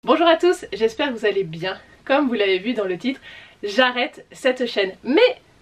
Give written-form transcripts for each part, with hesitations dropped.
Bonjour à tous, j'espère que vous allez bien. Comme vous l'avez vu dans le titre, j'arrête cette chaîne. Mais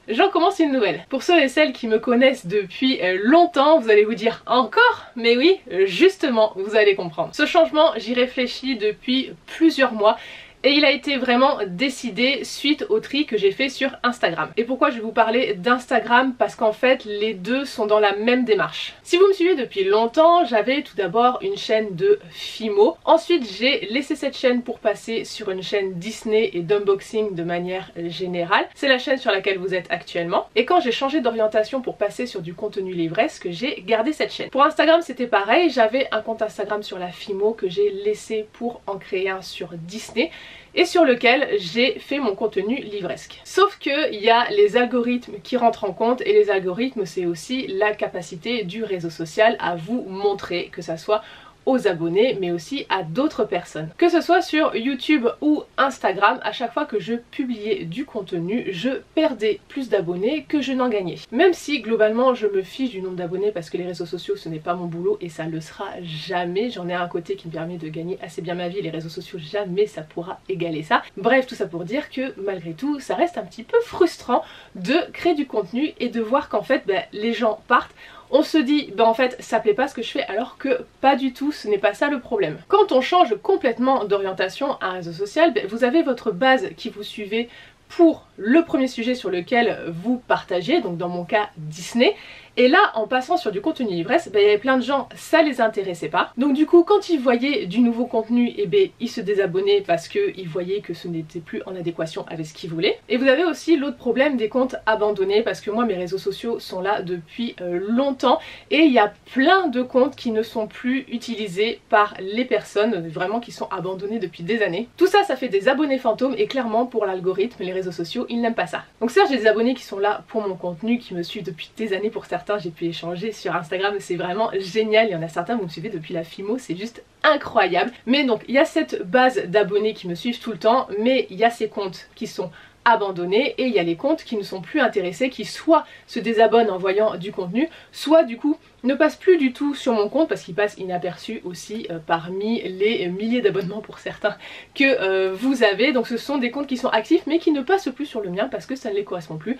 j'en commence une nouvelle. Pour ceux et celles qui me connaissent depuis longtemps, vous allez vous dire encore? Mais oui, justement, vous allez comprendre. Ce changement, j'y réfléchis depuis plusieurs mois. Et il a été vraiment décidé suite au tri que j'ai fait sur Instagram. Et pourquoi je vais vous parler d'Instagram? Parce qu'en fait les deux sont dans la même démarche. Si vous me suivez depuis longtemps, j'avais tout d'abord une chaîne de Fimo. Ensuite j'ai laissé cette chaîne pour passer sur une chaîne Disney et d'unboxing de manière générale. C'est la chaîne sur laquelle vous êtes actuellement. Et quand j'ai changé d'orientation pour passer sur du contenu livresque, j'ai gardé cette chaîne. Pour Instagram c'était pareil, j'avais un compte Instagram sur la Fimo que j'ai laissé pour en créer un sur Disney et sur lequel j'ai fait mon contenu livresque. Sauf que il y a les algorithmes qui rentrent en compte, et les algorithmes c'est aussi la capacité du réseau social à vous montrer, que ça soit aux abonnés mais aussi à d'autres personnes. Que ce soit sur YouTube ou Instagram, à chaque fois que je publiais du contenu, je perdais plus d'abonnés que je n'en gagnais. Même si globalement je me fiche du nombre d'abonnés parce que les réseaux sociaux ce n'est pas mon boulot et ça le sera jamais. J'en ai un côté qui me permet de gagner assez bien ma vie, les réseaux sociaux jamais ça pourra égaler ça. Bref, tout ça pour dire que malgré tout ça reste un petit peu frustrant de créer du contenu et de voir qu'en fait les gens partent. On se dit, en fait ça plaît pas ce que je fais, alors que pas du tout, ce n'est pas ça le problème. Quand on change complètement d'orientation à un réseau social, vous avez votre base qui vous suivez pour le premier sujet sur lequel vous partagez, donc dans mon cas Disney. Et là, en passant sur du contenu livresque, il y avait plein de gens, ça les intéressait pas. Donc du coup, quand ils voyaient du nouveau contenu, ils se désabonnaient parce qu'ils voyaient que ce n'était plus en adéquation avec ce qu'ils voulaient. Et vous avez aussi l'autre problème des comptes abandonnés, parce que moi, mes réseaux sociaux sont là depuis longtemps, et il y a plein de comptes qui ne sont plus utilisés par les personnes, vraiment qui sont abandonnés depuis des années. Tout ça, ça fait des abonnés fantômes, et clairement, pour l'algorithme, les réseaux sociaux, ils n'aiment pas ça. Donc certes, j'ai des abonnés qui sont là pour mon contenu, qui me suivent depuis des années pour certains. J'ai pu échanger sur Instagram, c'est vraiment génial. Il y en a certains, vous me suivez depuis la Fimo, c'est juste incroyable. Mais donc il y a cette base d'abonnés qui me suivent tout le temps, mais il y a ces comptes qui sont abandonnés et il y a les comptes qui ne sont plus intéressés, qui soit se désabonnent en voyant du contenu, soit du coup ne passent plus du tout sur mon compte parce qu'ils passent inaperçus aussi parmi les milliers d'abonnements pour certains que vous avez. Donc ce sont des comptes qui sont actifs mais qui ne passent plus sur le mien parce que ça ne les correspond plus.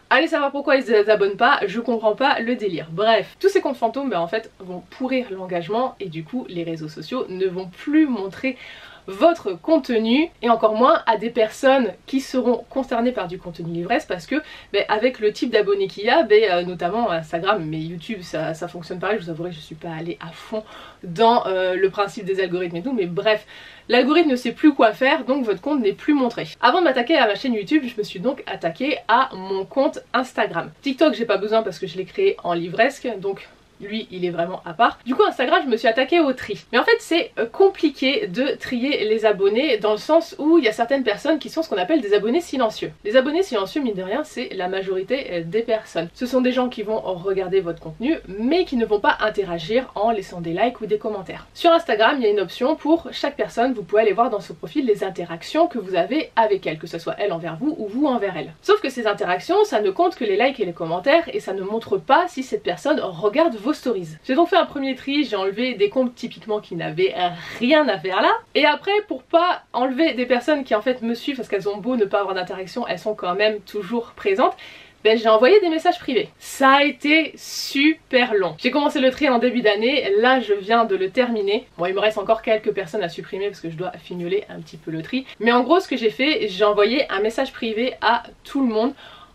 Allez savoir pourquoi ils ne s'abonnent pas, je comprends pas le délire. Bref, tous ces comptes fantômes en fait vont pourrir l'engagement et du coup les réseaux sociaux ne vont plus montrer votre contenu, et encore moins à des personnes qui seront concernées par du contenu livresque, parce que avec le type d'abonnés qu'il y a, notamment Instagram, mais YouTube ça fonctionne pareil. Je vous avouerai que je suis pas allée à fond dans le principe des algorithmes et tout, mais bref, l'algorithme ne sait plus quoi faire, donc votre compte n'est plus montré. Avant de m'attaquer à ma chaîne YouTube, je me suis donc attaquée à mon compte Instagram. TikTok j'ai pas besoin parce que je l'ai créé en livresque, donc lui il est vraiment à part. Du coup Instagram je me suis attaquée au tri. Mais en fait c'est compliqué de trier les abonnés dans le sens où il y a certaines personnes qui sont ce qu'on appelle des abonnés silencieux. Les abonnés silencieux, mine de rien, c'est la majorité des personnes. Ce sont des gens qui vont regarder votre contenu mais qui ne vont pas interagir en laissant des likes ou des commentaires. Sur Instagram il y a une option pour chaque personne, vous pouvez aller voir dans ce profil les interactions que vous avez avec elle, que ce soit elle envers vous ou vous envers elle. Sauf que ces interactions ça ne compte que les likes et les commentaires et ça ne montre pas si cette personne regarde vos stories. J'ai donc fait un premier tri, j'ai enlevé des comptes typiquement qui n'avaient rien à faire là, et après pour pas enlever des personnes qui en fait me suivent parce qu'elles ont beau ne pas avoir d'interaction, elles sont quand même toujours présentes, j'ai envoyé des messages privés. Ça a été super long. J'ai commencé le tri en début d'année, là je viens de le terminer. Bon, il me reste encore quelques personnes à supprimer parce que je dois fignoler un petit peu le tri, mais en gros ce que j'ai fait, j'ai envoyé un message privé à tout le monde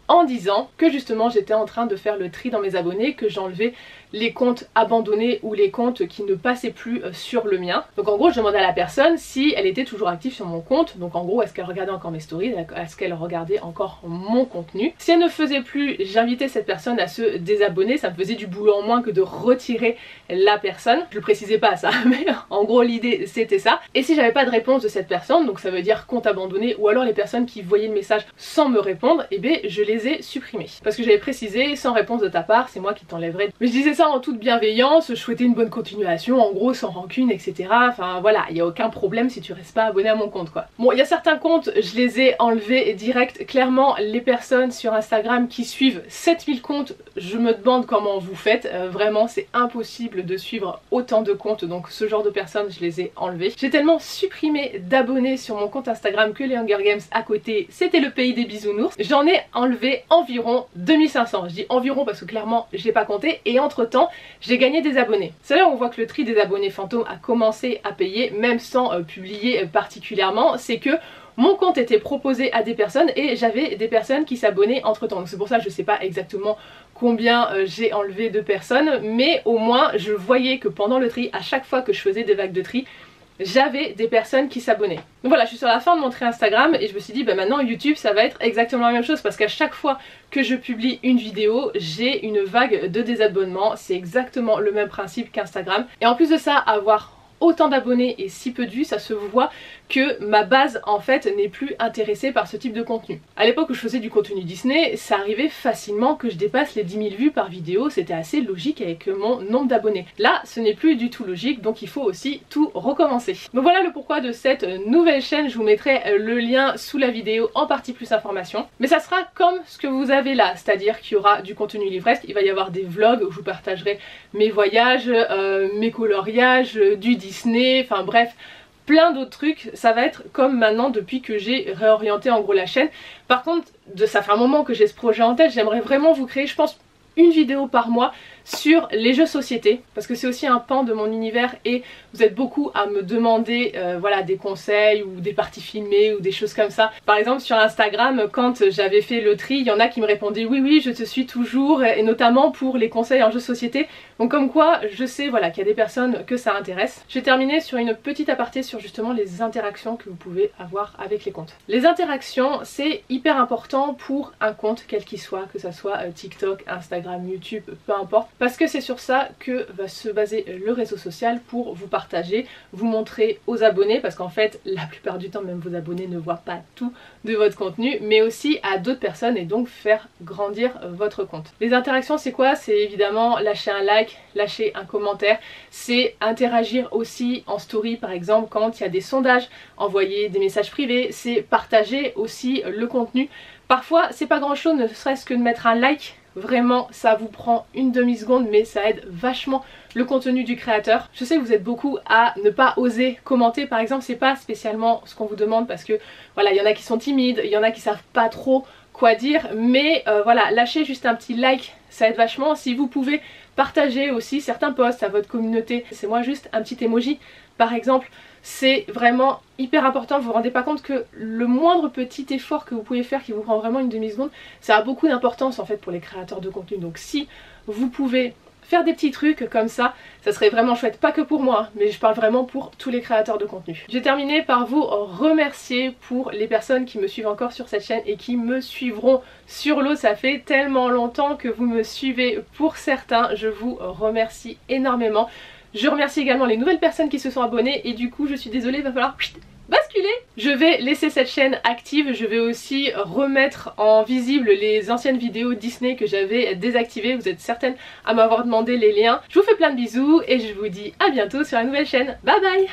en disant que justement j'étais en train de faire le tri dans mes abonnés, que j'enlevais les comptes abandonnés ou les comptes qui ne passaient plus sur le mien. Donc en gros je demandais à la personne si elle était toujours active sur mon compte, donc en gros est-ce qu'elle regardait encore mes stories, est-ce qu'elle regardait encore mon contenu. Si elle ne faisait plus, j'invitais cette personne à se désabonner, ça me faisait du boulot en moins que de retirer la personne. Je le précisais pas ça, mais en gros l'idée c'était ça. Et si j'avais pas de réponse de cette personne, donc ça veut dire compte abandonné ou alors les personnes qui voyaient le message sans me répondre, je les ai supprimés. Parce que j'avais précisé sans réponse de ta part, c'est moi qui t'enlèverai. Mais je disais ça ça en toute bienveillance, je souhaitais une bonne continuation, en gros sans rancune, etc. Enfin voilà, il n'y a aucun problème si tu restes pas abonné à mon compte quoi. Bon, il y a certains comptes, je les ai enlevés direct. Clairement, les personnes sur Instagram qui suivent 7000 comptes, je me demande comment vous faites. Vraiment, c'est impossible de suivre autant de comptes, donc ce genre de personnes, je les ai enlevés. J'ai tellement supprimé d'abonnés sur mon compte Instagram que les Hunger Games à côté, c'était le pays des bisounours. J'en ai enlevé environ 2500. Je dis environ parce que clairement, j'ai pas compté. Et entre temps, j'ai gagné des abonnés. C'est là où on voit que le tri des abonnés fantômes a commencé à payer, même sans publier particulièrement. C'est que mon compte était proposé à des personnes et j'avais des personnes qui s'abonnaient entre temps. Donc c'est pour ça que je sais pas exactement combien j'ai enlevé de personnes, mais au moins je voyais que pendant le tri, à chaque fois que je faisais des vagues de tri, j'avais des personnes qui s'abonnaient. Donc voilà, je suis sur la fin de mon tri Instagram et je me suis dit bah maintenant YouTube ça va être exactement la même chose parce qu'à chaque fois que je publie une vidéo, j'ai une vague de désabonnements. C'est exactement le même principe qu'Instagram. Et en plus de ça, avoir autant d'abonnés et si peu de vues, ça se voit que ma base en fait n'est plus intéressée par ce type de contenu. À l'époque où je faisais du contenu Disney, ça arrivait facilement que je dépasse les 10 000 vues par vidéo, c'était assez logique avec mon nombre d'abonnés. Là, ce n'est plus du tout logique, donc il faut aussi tout recommencer. Donc voilà le pourquoi de cette nouvelle chaîne, je vous mettrai le lien sous la vidéo en partie plus information. Mais ça sera comme ce que vous avez là, c'est-à-dire qu'il y aura du contenu livresque, il va y avoir des vlogs où je vous partagerai mes voyages, mes coloriages, du Disney, enfin bref, plein d'autres trucs. Ça va être comme maintenant depuis que j'ai réorienté en gros la chaîne. Par contre, ça fait un moment que j'ai ce projet en tête, j'aimerais vraiment vous créer, je pense, une vidéo par mois sur les jeux société parce que c'est aussi un pan de mon univers et vous êtes beaucoup à me demander voilà, des conseils ou des parties filmées ou des choses comme ça. Par exemple sur Instagram, quand j'avais fait le tri, il y en a qui me répondaient oui je te suis toujours, et notamment pour les conseils en jeux société. Donc comme quoi je sais voilà, qu'il y a des personnes que ça intéresse. Je vais terminer sur une petite aparté sur justement les interactions que vous pouvez avoir avec les comptes. Les interactions c'est hyper important pour un compte quel qu'il soit, que ça soit TikTok, Instagram, YouTube, peu importe. Parce que c'est sur ça que va se baser le réseau social pour vous partager, vous montrer aux abonnés, parce qu'en fait la plupart du temps même vos abonnés ne voient pas tout de votre contenu, mais aussi à d'autres personnes et donc faire grandir votre compte. Les interactions c'est quoi? C'est évidemment lâcher un like, lâcher un commentaire, c'est interagir aussi en story par exemple quand il y a des sondages, envoyer des messages privés, c'est partager aussi le contenu. Parfois c'est pas grand chose, ne serait-ce que de mettre un like. Vraiment, ça vous prend une demi-seconde, mais ça aide vachement le contenu du créateur. Je sais que vous êtes beaucoup à ne pas oser commenter, par exemple, c'est pas spécialement ce qu'on vous demande parce que voilà, il y en a qui sont timides, il y en a qui savent pas trop quoi dire, mais voilà, lâchez juste un petit like, ça aide vachement. Si vous pouvez partager aussi certains posts à votre communauté, c'est moi juste un petit emoji par exemple. C'est vraiment hyper important, vous vous rendez pas compte que le moindre petit effort que vous pouvez faire qui vous prend vraiment une demi-seconde, ça a beaucoup d'importance en fait pour les créateurs de contenu. Donc si vous pouvez faire des petits trucs comme ça serait vraiment chouette, pas que pour moi, mais je parle vraiment pour tous les créateurs de contenu. Je vais terminer par vous remercier pour les personnes qui me suivent encore sur cette chaîne et qui me suivront sur l'eau. Ça fait tellement longtemps que vous me suivez pour certains, je vous remercie énormément. Je remercie également les nouvelles personnes qui se sont abonnées et du coup je suis désolée, il va falloir basculer. Je vais laisser cette chaîne active, je vais aussi remettre en visible les anciennes vidéos Disney que j'avais désactivées. Vous êtes certaines à m'avoir demandé les liens. Je vous fais plein de bisous et je vous dis à bientôt sur la nouvelle chaîne. Bye bye.